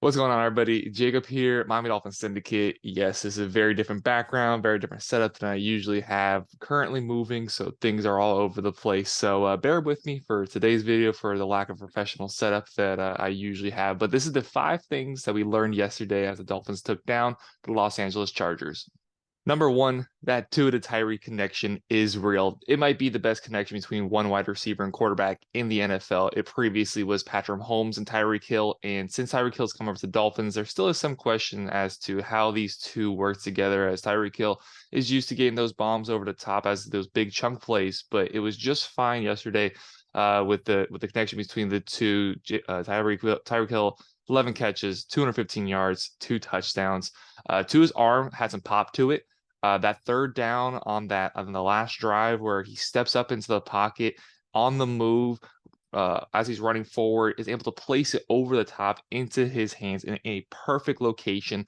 What's going on, everybody? Jacob here, Miami Dolphins Syndicate. Yes, this is a very different background, very different setup than I usually have. Currently moving, so things are all over the place. So bear with me for today's video for the lack of professional setup that I usually have. But this is the 5 things that we learned yesterday as the Dolphins took down the Los Angeles Chargers. Number one, that Tua to Tyreek connection is real. It might be the best connection between one wide receiver and quarterback in the NFL. It previously was Patrick Mahomes and Tyreek Hill, and since Tyreek Hill's come over to the Dolphins, there still is some question as to how these two work together. As Tyreek Hill is used to getting those bombs over the top as those big chunk plays, but it was just fine yesterday with the connection between the two. Tyreek Hill, 11 catches, 215 yards, 2 touchdowns. Tua's arm had some pop to it. That third down on the last drive where he steps up into the pocket on the move as he's running forward, is able to place it over the top into his hands in a perfect location.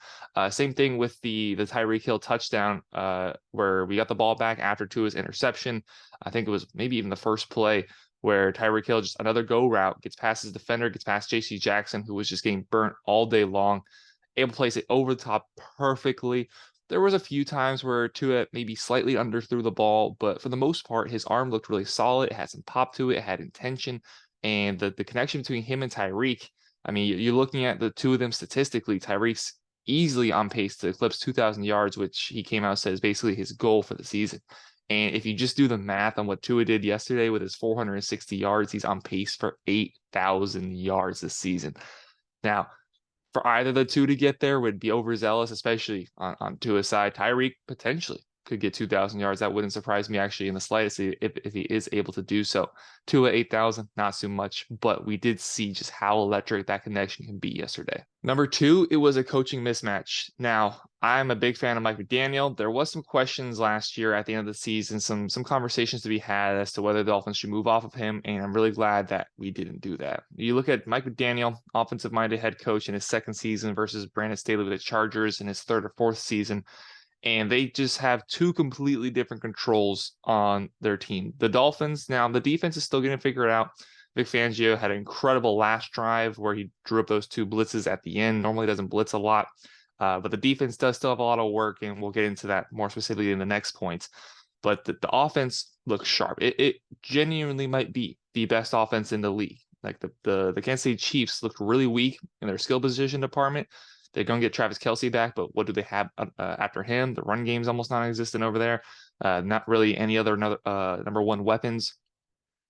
Same thing with the Tyreek Hill touchdown where we got the ball back after Tua's interception. I think it was maybe even the first play where Tyreek Hill, just another go route, gets past his defender, gets past J.C. Jackson, who was just getting burnt all day long, able to place it over the top perfectly. There was a few times where Tua maybe slightly underthrew the ball, but for the most part, his arm looked really solid. It had some pop to it, it had intention, and the connection between him and Tyreek. I mean, you're looking at the two of them statistically. Tyreek's easily on pace to eclipse 2,000 yards, which he came out and said is basically his goal for the season. And if you just do the math on what Tua did yesterday with his 460 yards, he's on pace for 8,000 yards this season. Now, for either the two to get there would be overzealous, especially on Tua's side. Tyreek potentially could get 2,000 yards. That wouldn't surprise me actually in the slightest if he is able to do so. Tua 8,000, not so much, but we did see just how electric that connection can be yesterday. Number two, it was a coaching mismatch. Now, I'm a big fan of Mike McDaniel. There was some questions last year at the end of the season, some conversations to be had as to whether the Dolphins should move off of him, and I'm really glad that we didn't do that. You look at Mike McDaniel, offensive-minded head coach in his second season versus Brandon Staley with the Chargers in his third or fourth season, and they just have two completely different controls on their team. The Dolphins, now the defense is still going to figure it out. Vic Fangio had an incredible last drive where he drew up those 2 blitzes at the end. Normally doesn't blitz a lot, but the defense does still have a lot of work, and we'll get into that more specifically in the next points. But the offense looks sharp. It genuinely might be the best offense in the league. Like the Kansas City Chiefs looked really weak in their skill position department. They're going to get Travis Kelce back, but what do they have after him? The run game's almost non-existent over there. Not really any other number one weapons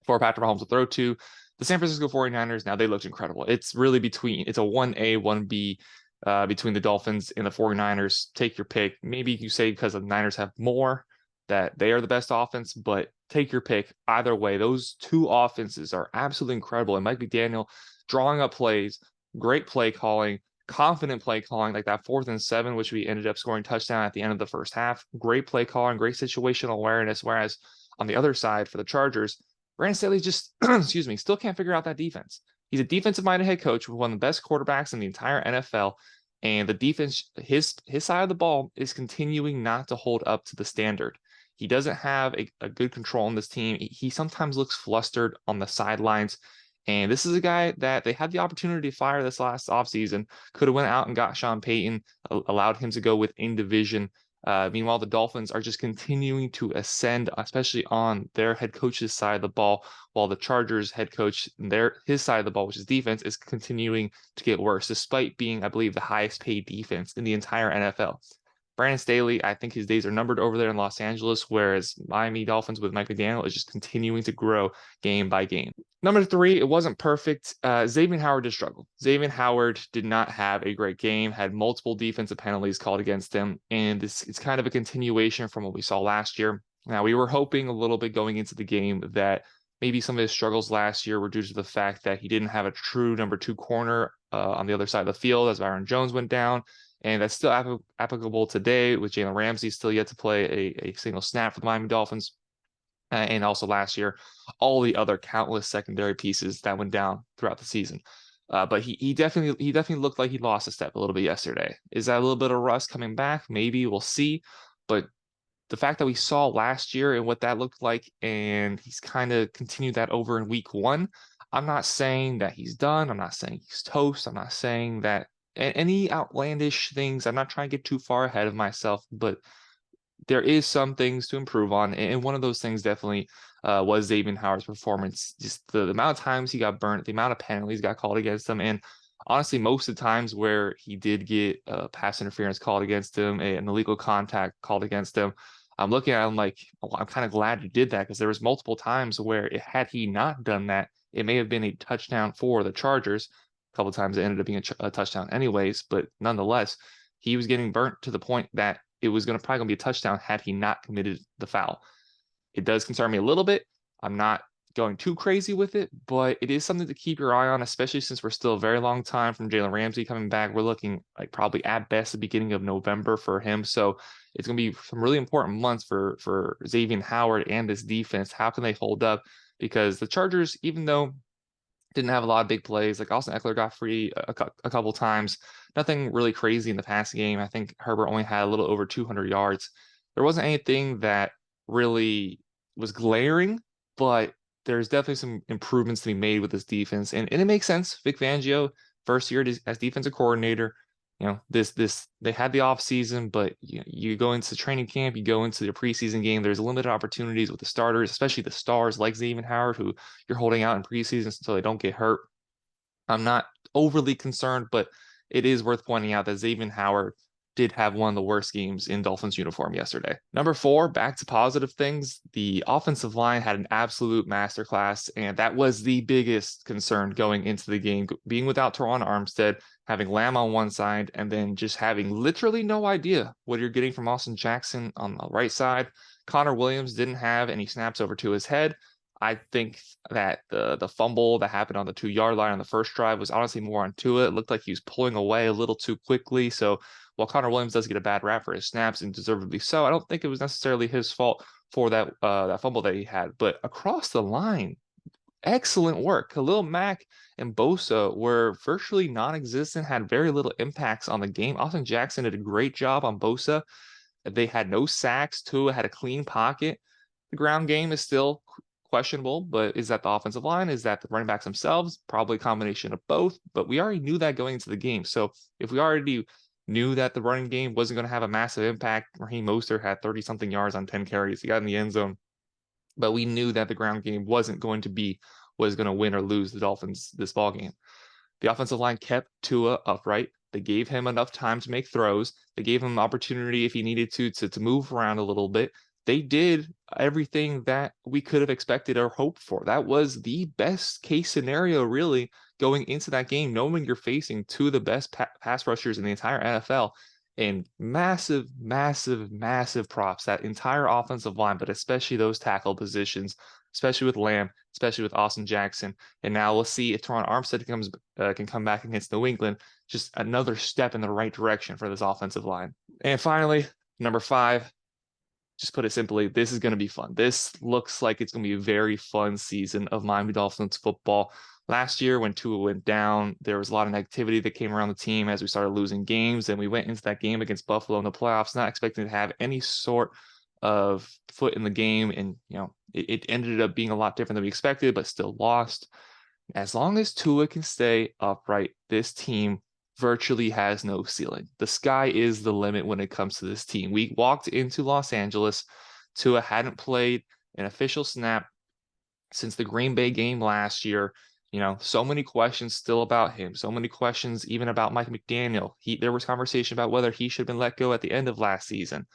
for Patrick Mahomes to throw to. The San Francisco 49ers, now they looked incredible. It's really it's a 1A, 1B between the Dolphins and the 49ers. Take your pick. Maybe you say because the Niners have more that they are the best offense, but take your pick. Either way, those two offenses are absolutely incredible. And Mike McDaniel drawing up plays, great play calling, confident play calling, like that 4th and 7, which we ended up scoring touchdown at the end of the first half. Great play calling, great situational awareness. Whereas on the other side for the Chargers, Brandon Staley just, excuse me, still can't figure out that defense. He's a defensive-minded head coach with one of the best quarterbacks in the entire NFL, and the defense, his side of the ball is continuing not to hold up to the standard. He doesn't have a good control on this team. He sometimes looks flustered on the sidelines. And this is a guy that they had the opportunity to fire this last offseason. Could have went out and got Sean Payton, allowed him to go within division. Meanwhile, the Dolphins are just continuing to ascend, especially on their head coach's side of the ball, while the Chargers head coach, his side of the ball, which is defense, is continuing to get worse, despite being, I believe, the highest paid defense in the entire NFL. Brandon Staley, I think his days are numbered over there in Los Angeles, whereas Miami Dolphins with Mike McDaniel is just continuing to grow game by game. Number 3, it wasn't perfect. Xavier Howard did struggle. Xavier Howard did not have a great game, had multiple defensive penalties called against him, and it's kind of a continuation from what we saw last year. Now, we were hoping a little bit going into the game that maybe some of his struggles last year were due to the fact that he didn't have a true number 2 corner on the other side of the field as Byron Jones went down. And that's still applicable today with Jalen Ramsey still yet to play a single snap for the Miami Dolphins. And also last year, all the other countless secondary pieces that went down throughout the season. But he definitely looked like he lost a step a little bit yesterday. Is that a little bit of rust coming back? Maybe we'll see. But the fact that we saw last year and what that looked like, and he's kind of continued that over in week 1, I'm not saying that he's done. I'm not saying he's toast. I'm not saying that any outlandish things. I'm not trying to get too far ahead of myself, but there is some things to improve on, and one of those things definitely was Xavier Howard's performance. Just the amount of times he got burnt, the amount of penalties got called against him, and honestly, most of the times where he did get pass interference called against him and illegal contact called against him, I'm looking at him like, oh, I'm kind of glad you did that because there was multiple times where had he not done that, it may have been a touchdown for the Chargers. A couple of times it ended up being a touchdown anyways, but nonetheless, he was getting burnt to the point that it was probably going to be a touchdown had he not committed the foul. It does concern me a little bit. I'm not going too crazy with it, but it is something to keep your eye on, especially since we're still a very long time from Jalen Ramsey coming back. We're looking like probably at best the beginning of November for him. So it's going to be some really important months for Xavier Howard and this defense. How can they hold up? Because the Chargers, even though didn't have a lot of big plays. Like Austin Eckler got free a couple times. Nothing really crazy in the passing game. I think Herbert only had a little over 200 yards. There wasn't anything that really was glaring, but there's definitely some improvements to be made with this defense. And it makes sense. Vic Fangio, first year as defensive coordinator, this they had the off season, but you go into training camp, you go into the preseason game. There's limited opportunities with the starters, especially the stars like Xavier Howard, who you're holding out in preseason so they don't get hurt. I'm not overly concerned, but it is worth pointing out that Xavier Howard did have one of the worst games in Dolphins uniform yesterday. Number 4, back to positive things. The offensive line had an absolute masterclass, and that was the biggest concern going into the game. Being without Teron Armstead, having Lamb on one side, and then just having literally no idea what you're getting from Austin Jackson on the right side. Connor Williams didn't have any snaps over to his head. I think that the fumble that happened on the 2-yard line on the first drive was honestly more on Tua. It looked like he was pulling away a little too quickly. So while Connor Williams does get a bad rap for his snaps, and deservedly so, I don't think it was necessarily his fault for that fumble that he had. But across the line, excellent work. Khalil Mack and Bosa were virtually non-existent, had very little impacts on the game. Austin Jackson did a great job on Bosa. They had no sacks. Tua had a clean pocket. The ground game is still questionable, but is that the offensive line? Is that the running backs themselves? Probably a combination of both, but we already knew that going into the game. So if we already knew that the running game wasn't going to have a massive impact, Raheem Mostert had 30-something yards on 10 carries. He got in the end zone, but we knew that the ground game wasn't going to be was going to win or lose the Dolphins this ball game. The offensive line kept Tua upright. They gave him enough time to make throws. They gave him opportunity if he needed to move around a little bit. They did everything that we could have expected or hoped for. That was the best case scenario, really, going into that game, knowing you're facing two of the best pass rushers in the entire NFL. And massive, massive, massive props, that entire offensive line, but especially those tackle positions, especially with Lamb, especially with Austin Jackson. And now let's see if Teron Armstead can come back against New England. Just another step in the right direction for this offensive line. And finally, number 5, just put it simply, this is going to be fun. This looks like it's going to be a very fun season of Miami Dolphins football. Last year, when Tua went down, there was a lot of negativity that came around the team as we started losing games. And we went into that game against Buffalo in the playoffs, not expecting to have any sort of foot in the game. And, it ended up being a lot different than we expected, but still lost. As long as Tua can stay upright, this team virtually has no ceiling. The sky is the limit when it comes to this team. We walked into Los Angeles. Tua hadn't played an official snap since the Green Bay game last year. So many questions still about him. So many questions even about Mike McDaniel. There was conversation about whether he should have been let go at the end of last season.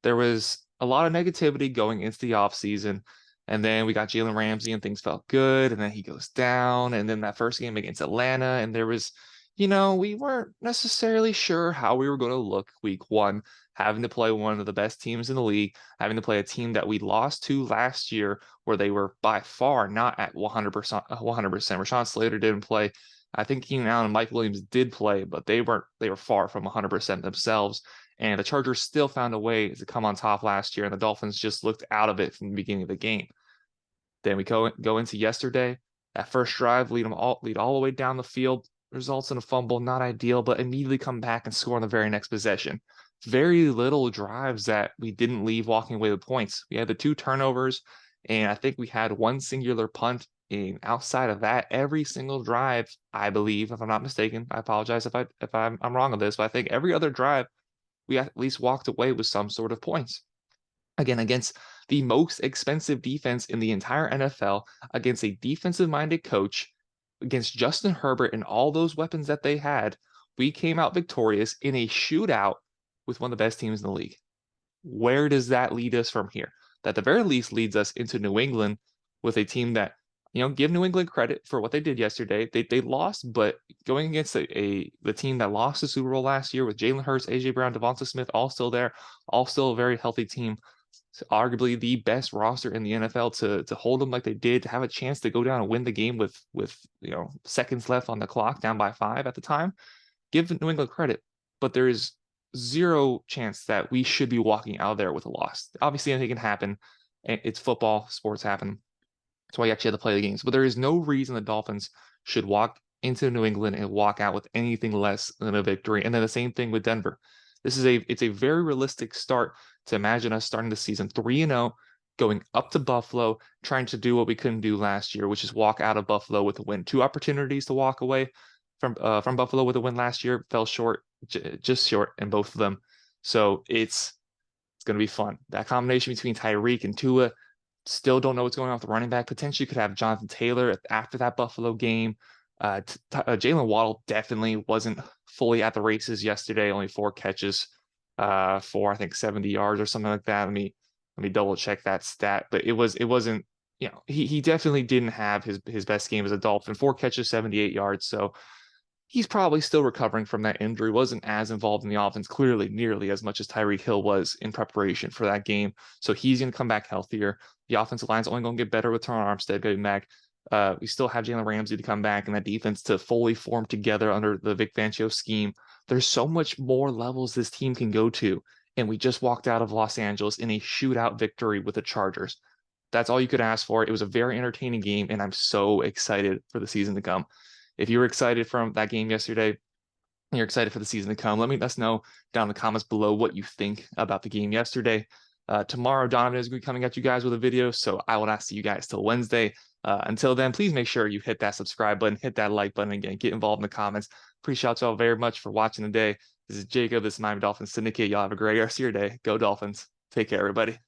There was a lot of negativity going into the offseason. And then we got Jalen Ramsey and things felt good. And then he goes down. And then that first game against Atlanta. And there was, we weren't necessarily sure how we were going to look week 1, having to play one of the best teams in the league, having to play a team that we lost to last year, where they were by far not at 100%. Rashawn Slater didn't play. I think Keenan Allen and Mike Williams did play, but they were far from 100% themselves. And the Chargers still found a way to come on top last year, and the Dolphins just looked out of it from the beginning of the game. Then we go into yesterday. That first drive, lead all the way down the field, results in a fumble, not ideal, but immediately come back and score on the very next possession. Very little drives that we didn't leave walking away with points. We had the 2 turnovers, and I think we had one singular punt And outside of that, every single drive, I believe, if I'm not mistaken, I apologize if I'm wrong on this, but I think every other drive we at least walked away with some sort of points. Again, against the most expensive defense in the entire NFL, against a defensive-minded coach, against Justin Herbert and all those weapons that they had, we came out victorious in a shootout with one of the best teams in the league. Where does that lead us from here? That at the very least leads us into New England with a team that, give New England credit for what they did yesterday. They lost, but going against the team that lost the Super Bowl last year with Jalen Hurts, AJ Brown, Devonta Smith, all still there, all still a very healthy team. It's arguably the best roster in the NFL to hold them like they did, to have a chance to go down and win the game with seconds left on the clock, down by 5 at the time. Give New England credit, but there is zero chance that we should be walking out of there with a loss. Obviously, anything can happen. It's football, sports happen. That's why you actually have to play the games. But there is no reason the Dolphins should walk into New England and walk out with anything less than a victory. And then the same thing with Denver. It's a very realistic start to imagine us starting the season 3-0, going up to Buffalo, trying to do what we couldn't do last year, which is walk out of Buffalo with a win. 2 opportunities to walk away from Buffalo with a win last year, fell short, just short in both of them. So it's going to be fun. That combination between Tyreek and Tua, still don't know what's going on with the running back. Potentially could have Jonathan Taylor after that Buffalo game. Jalen Waddle definitely wasn't fully at the races yesterday. Only 4 catches for I think 70 yards or something like that. Let me double check that stat. But it wasn't. He definitely didn't have his best game as a Dolphin. 4 catches, 78 yards. So he's probably still recovering from that injury. Wasn't as involved in the offense, clearly nearly as much as Tyreek Hill was in preparation for that game. So he's going to come back healthier. The offensive line's only going to get better with Terron Armstead getting back. We still have Jalen Ramsey to come back and that defense to fully form together under the Vic Fangio scheme. There's so much more levels this team can go to. And we just walked out of Los Angeles in a shootout victory with the Chargers. That's all you could ask for. It was a very entertaining game, and I'm so excited for the season to come. If you were excited from that game yesterday, and you're excited for the season to come, let us know down in the comments below what you think about the game yesterday. Tomorrow, Donovan is going to be coming at you guys with a video, so I will not see you guys till Wednesday. Until then, please make sure you hit that subscribe button, hit that like button again, get involved in the comments. Appreciate y'all very much for watching today. This is Jacob. This is Miami Dolphins Syndicate. Y'all have a great rest of your day. Go Dolphins. Take care, everybody.